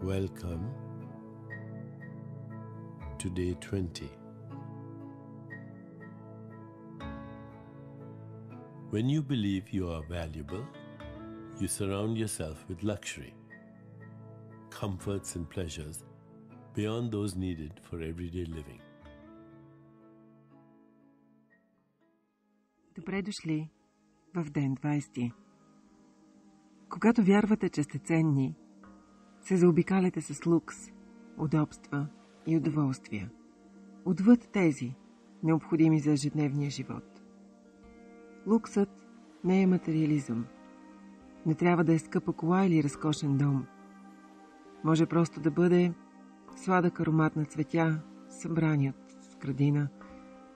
Welcome to day 20. When you believe you are valuable, you surround yourself with luxury, comforts and pleasures beyond those needed for everyday living. Добре дошли в ден 20. Когато вярвате, че сте ценни, се заобикаляте с лукс, удобства и удоволствия, отвъд тези, необходими за ежедневния живот. Луксът не е материализъм. Не трябва да е скъпа кола или разкошен дом. Може просто да бъде сладък аромат на цветя, събрани от градина,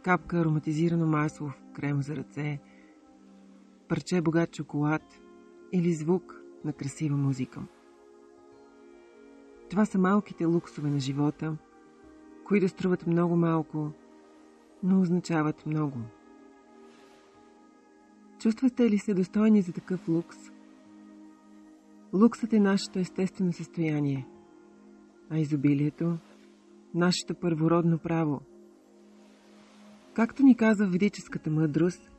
капка ароматизирано масло в крем за ръце, парче богат шоколад или звук на красива музика. Това са малките луксове на живота, които струват много малко, но означават много. Чувствате ли се достойни за такъв лукс? Луксът е нашето естествено състояние, а изобилието – нашето първородно право. Както ни казва ведическата мъдрост,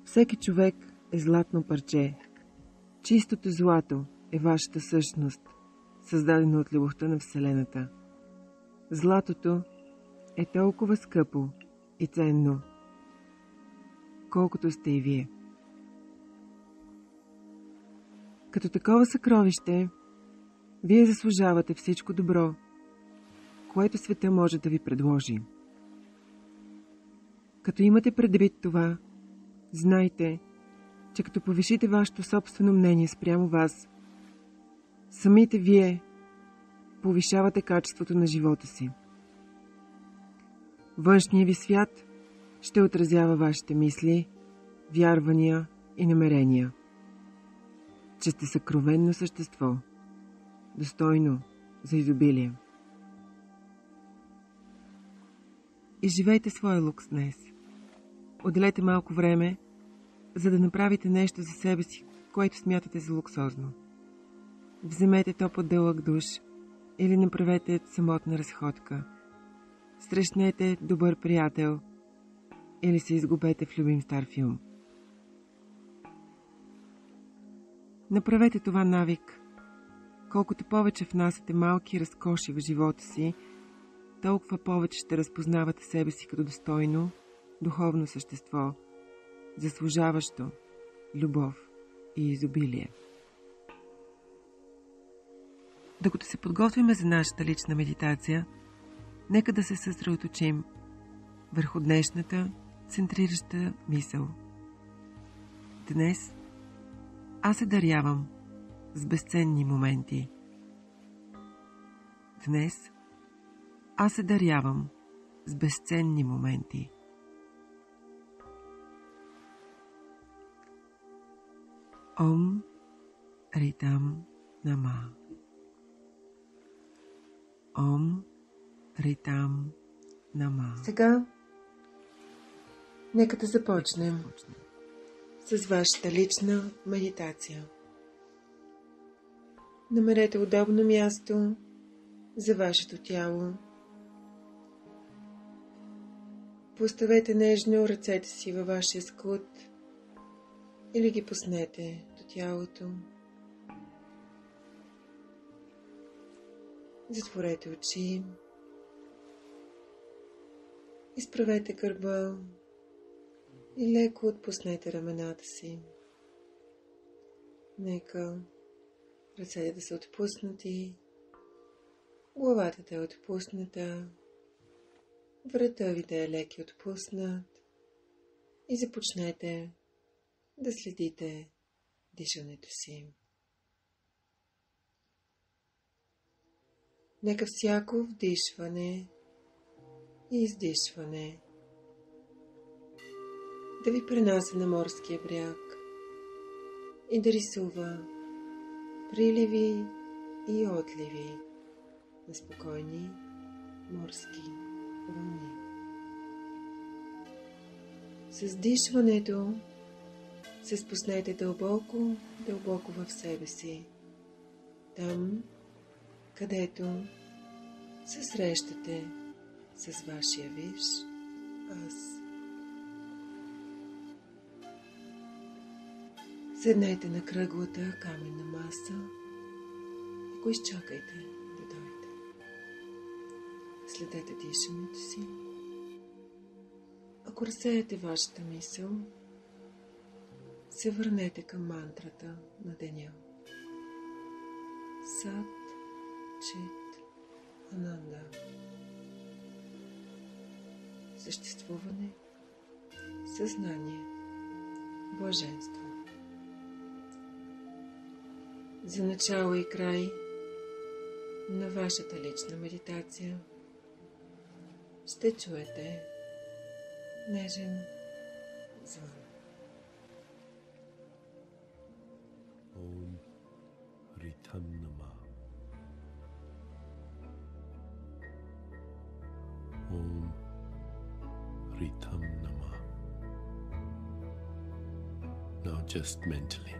всеки човек е златно парче. Чистото злато е вашата същност, създадено от любовта на Вселената. Златото е толкова скъпо и ценно, колкото сте и вие. Като такова съкровище, вие заслужавате всичко добро, което света може да ви предложи. Като имате предвид това, знайте, че като повишите вашето собствено мнение спрямо вас, самите вие повишавате качеството на живота си. Външният ви свят ще отразява вашите мисли, вярвания и намерения, че сте съкровенно същество, достойно за изобилие. Изживейте своя лукс днес. Отделете малко време, за да направите нещо за себе си, което смятате за луксозно. Вземете топъл дълъг душ или направете самотна разходка. Срещнете добър приятел или се изгубете в любим стар филм. Направете това навик. Колкото повече внасяте малки разкоши в живота си, толкова повече ще разпознавате себе си като достойно, духовно същество, заслужаващо любов и изобилие. Докато се подготвяме за нашата лична медитация, нека да се съсредоточим върху днешната центрираща мисъл. Днес аз се дарявам с безценни моменти. Днес аз се дарявам с безценни моменти. Ом Ритам Нама. Ом Ритам Нама. Сега нека да започнем с вашата лична медитация. Намерете удобно място за вашето тяло. Поставете нежно ръцете си във вашия скут или ги пуснете до тялото. Затворете очи. Изправете гърба и леко отпуснете рамената си. Нека ръцете да са отпуснати, главата да е отпусната, врата ви да е леки отпуснат и започнете да следите дишането си. Нека всяко вдишване и издишване да ви пренася на морския бряг и да рисува приливи и отливи на спокойни морски вълни. С дишването се спуснете дълбоко, дълбоко в себе си. Там, където се срещате с вашия висш аз. Седнете на кръглата каменна маса и го изчакайте да дойде. Следете дишането си. Ако разсеете вашата мисъл, се върнете към мантрата на деня. Сат Чит Ананда. Съществуване, съзнание, блаженство. За начало и край на вашата лична медитация ще чуете нежен звън. Om Ritam Namah. Om Ritam Namah. Now just mentally.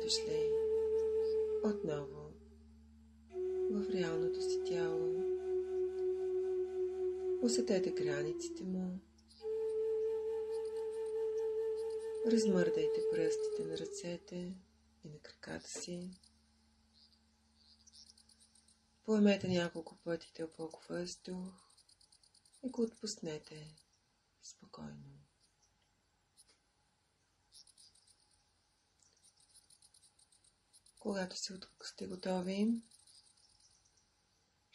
дошли отново в реалното си тяло. Усетете границите му. Размърдайте пръстите на ръцете и на краката си. Поемете няколко пъти дълбок въздух и го отпуснете спокойно. Когато сте готови,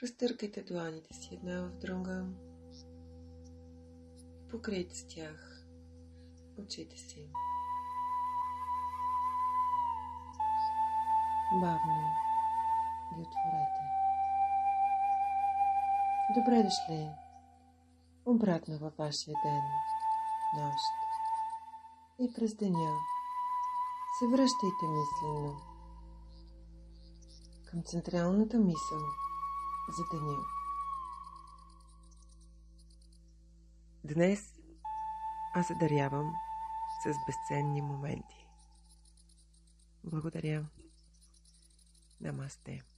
разтъркайте дланите си една в друга и покрийте с тях очите си. Бавно ги отворете. Добре дошли обратно във вашия ден, нощ. И през деня се връщайте мислено към централната мисъл за деня. Днес аз се дарявам с безценни моменти. Благодаря. Намасте.